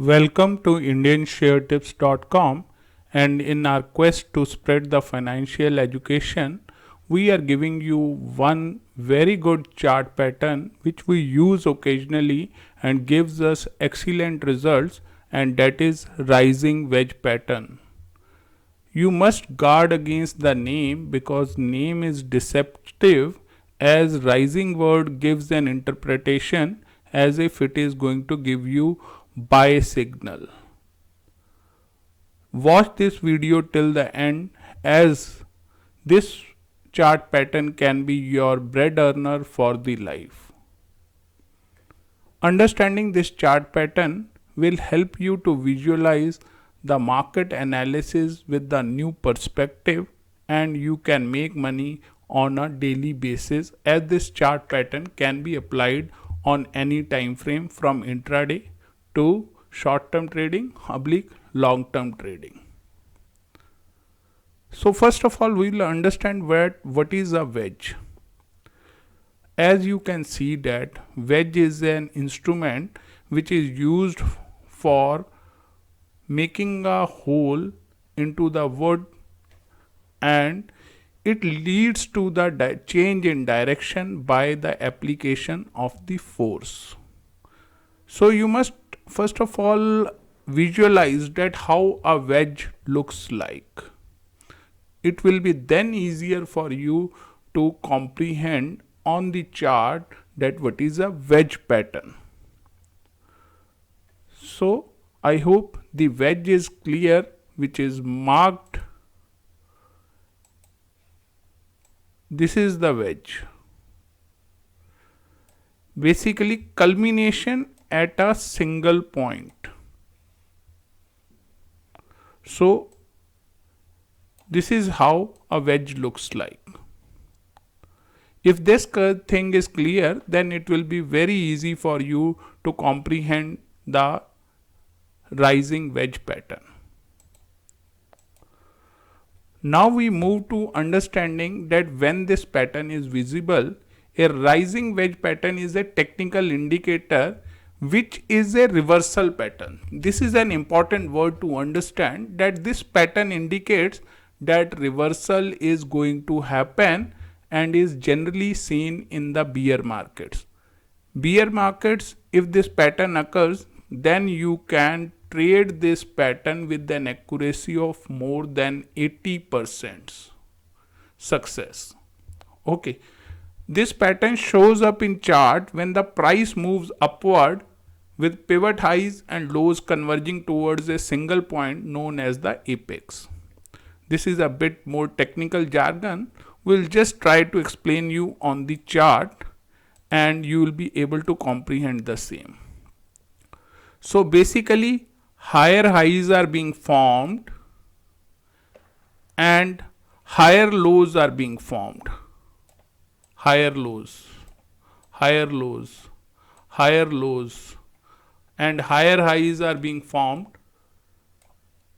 Welcome to IndianShareTips.com, and in our quest to spread the financial education, we are giving you one very good chart pattern which we use occasionally and gives us excellent results, and that is rising wedge pattern. You must guard against the name because name is deceptive, as rising word gives an interpretation as if it is going to give you buy signal. Watch this video till the end, as this chart pattern can be your bread earner for the life. Understanding this chart pattern will help you to visualize the market analysis with the new perspective, and you can make money on a daily basis, as this chart pattern can be applied on any time frame from intraday to short term trading oblique long term trading. So first of all, we will understand what is a wedge. As you can see that wedge is an instrument which is used for making a hole into the wood, and it leads to the change in direction by the application of the force. So you must first of all visualize that how a wedge looks like. It will be then easier for you to comprehend on the chart that what is a wedge pattern. So I hope the wedge is clear, which is marked. This is the wedge. Basically culmination at a single point. So this is how a wedge looks like. If this thing is clear, then it will be very easy for you to comprehend the rising wedge pattern. Now we move to understanding that when this pattern is visible, a rising wedge pattern is a technical indicator which is a reversal pattern. This is an important word to understand, that this pattern indicates that reversal is going to happen and is generally seen in the bear markets. Bear markets, if this pattern occurs, then you can trade this pattern with an accuracy of more than 80% success. Okay, this pattern shows up in chart when the price moves upward with pivot highs and lows converging towards a single point known as the apex. This is a bit more technical jargon. We'll just try to explain you on the chart and you will be able to comprehend the same. So basically higher highs are being formed and higher lows are being formed. Higher lows, higher lows, higher lows, and higher highs are being formed.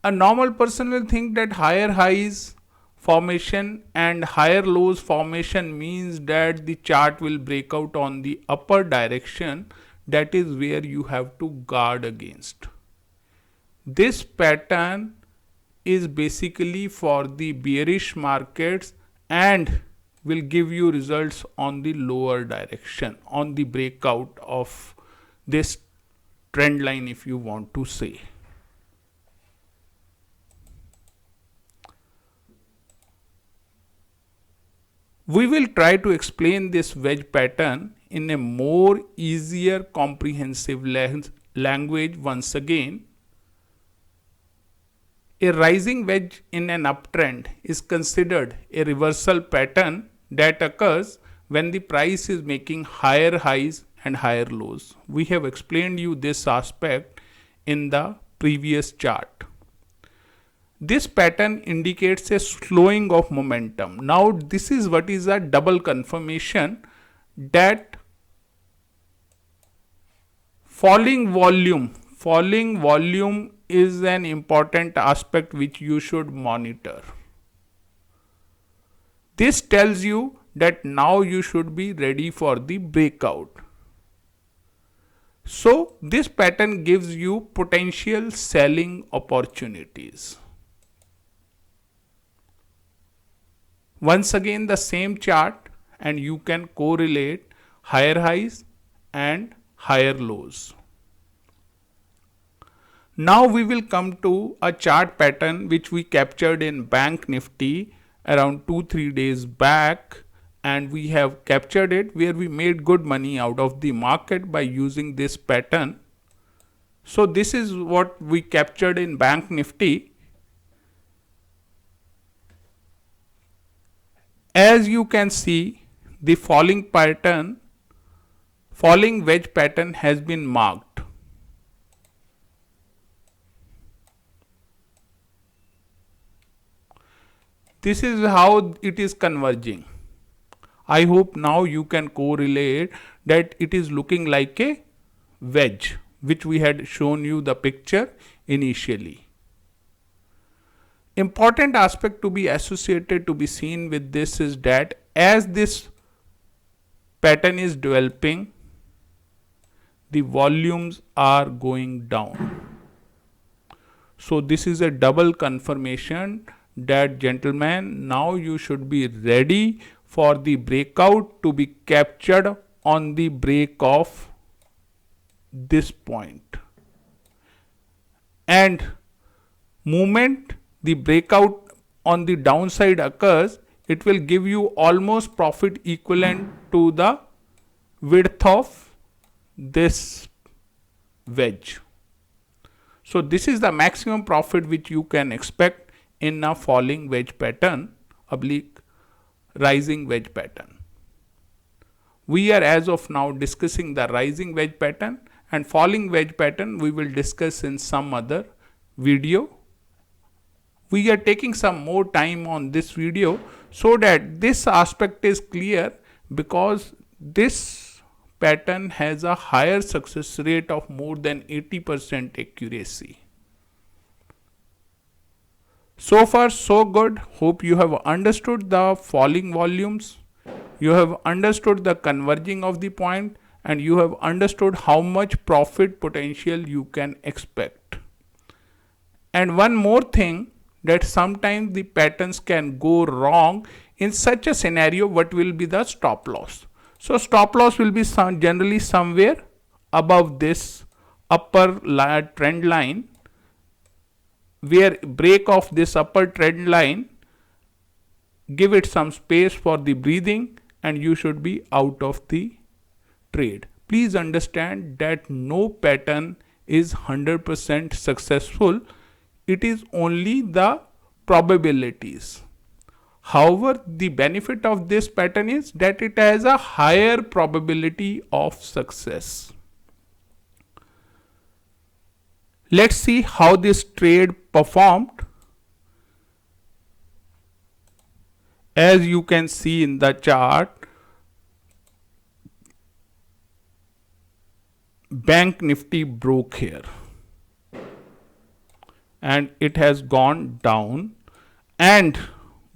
A normal person will think that higher highs formation and higher lows formation means that the chart will break out on the upper direction. That is where you have to guard against. This pattern is basically for the bearish markets and will give you results on the lower direction, on the breakout of this trend line, if you want to say. We will try to explain this wedge pattern in a more easier comprehensive language once again. A rising wedge in an uptrend is considered a reversal pattern that occurs when the price is making higher highs and higher lows. We have explained you this aspect in the previous chart. This pattern indicates a slowing of momentum. Now this is what is a double confirmation, that falling volume is an important aspect which you should monitor. This tells you that now you should be ready for the breakout. So this pattern gives you potential selling opportunities. Once again the same chart, and you can correlate higher highs and higher lows. Now we will come to a chart pattern which we captured in Bank Nifty around 2-3 days back, and we have captured it where we made good money out of the market by using this pattern. So this is what we captured in Bank Nifty. As you can see, the falling wedge pattern has been marked. This is how it is converging. I hope now you can correlate that it is looking like a wedge, which we had shown you the picture initially. Important aspect to be associated, to be seen with this is that as this pattern is developing, the volumes are going down. So this is a double confirmation that, gentlemen, now you should be ready for the breakout to be captured on the break of this point. And moment the breakout on the downside occurs, it will give you almost profit equivalent to the width of this wedge. So this is the maximum profit which you can expect in a falling wedge pattern, oblique rising wedge pattern. We are as of now discussing the rising wedge pattern, and falling wedge pattern we will discuss in some other video. We are taking some more time on this video so that this aspect is clear, because this pattern has a higher success rate of more than 80% accuracy. So far so good. Hope you have understood the falling volumes, you have understood the converging of the point, and you have understood how much profit potential you can expect. And one more thing, that sometimes the patterns can go wrong. In such a scenario, what will be the stop loss? So stop loss will be generally somewhere above this upper trend line, where break of this upper trend line, give it some space for the breathing, and you should be out of the trade. Please understand that no pattern is 100% successful. It is only the probabilities. However, the benefit of this pattern is that it has a higher probability of success. Let's see how this trade performed. As you can see in the chart, Bank Nifty broke here and it has gone down, and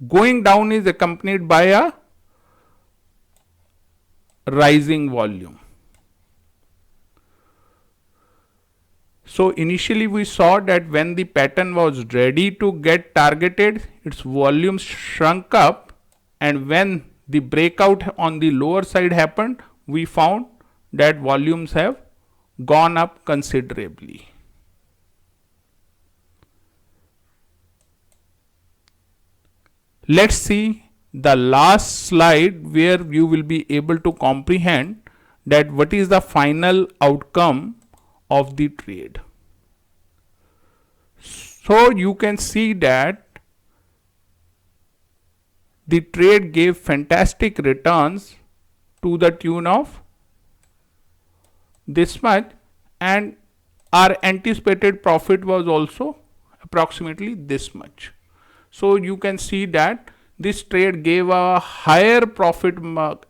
going down is accompanied by a rising volume. So initially we saw that when the pattern was ready to get targeted, its volume shrunk up, and when the breakout on the lower side happened, we found that volumes have gone up considerably. Let's see the last slide where you will be able to comprehend that what is the final outcome of the trade. So you can see that the trade gave fantastic returns to the tune of this much, and our anticipated profit was also approximately this much. So you can see that this trade gave a higher profit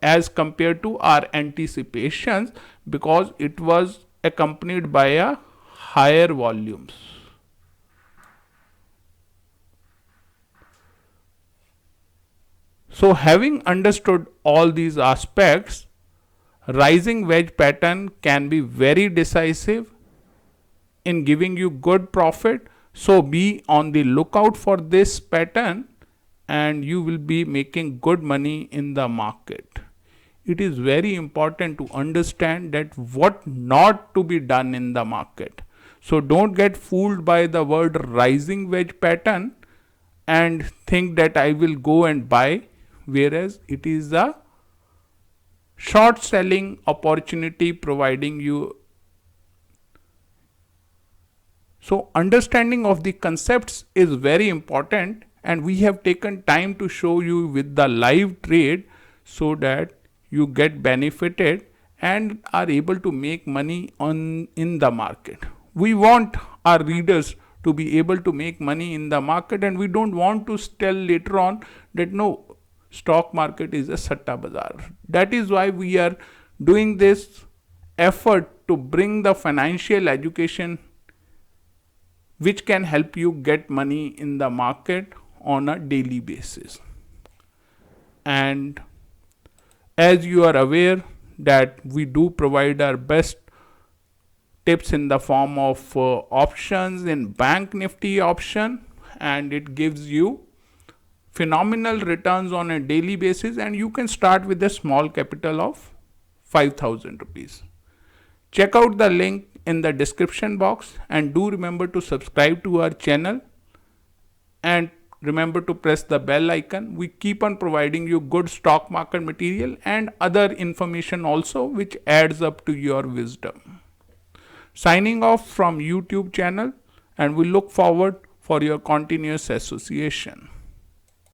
as compared to our anticipations, because it was accompanied by a higher volumes. So having understood all these aspects, Rising wedge pattern can be very decisive in giving you good profit. So be on the lookout for this pattern and you will be making good money in the market. It is very important to understand that what not to be done in the market. So don't get fooled by the word rising wedge pattern and think that I will go and buy, whereas it is a short selling opportunity providing you. So understanding of the concepts is very important, and we have taken time to show you with the live trade so that you get benefited and are able to make money in the market. We want our readers to be able to make money in the market, and we don't want to tell later on that no, stock market is a satta bazaar. That is why we are doing this effort to bring the financial education which can help you get money in the market on a daily basis. And as you are aware that we do provide our best tips in the form of options in Bank Nifty option, and it gives you phenomenal returns on a daily basis, and you can start with a small capital of 5,000 rupees. Check out the link in the description box and do remember to subscribe to our channel and remember to press the bell icon. We keep on providing you good stock market material and other information also which adds up to your wisdom. Signing off from YouTube channel, and we look forward for your continuous association.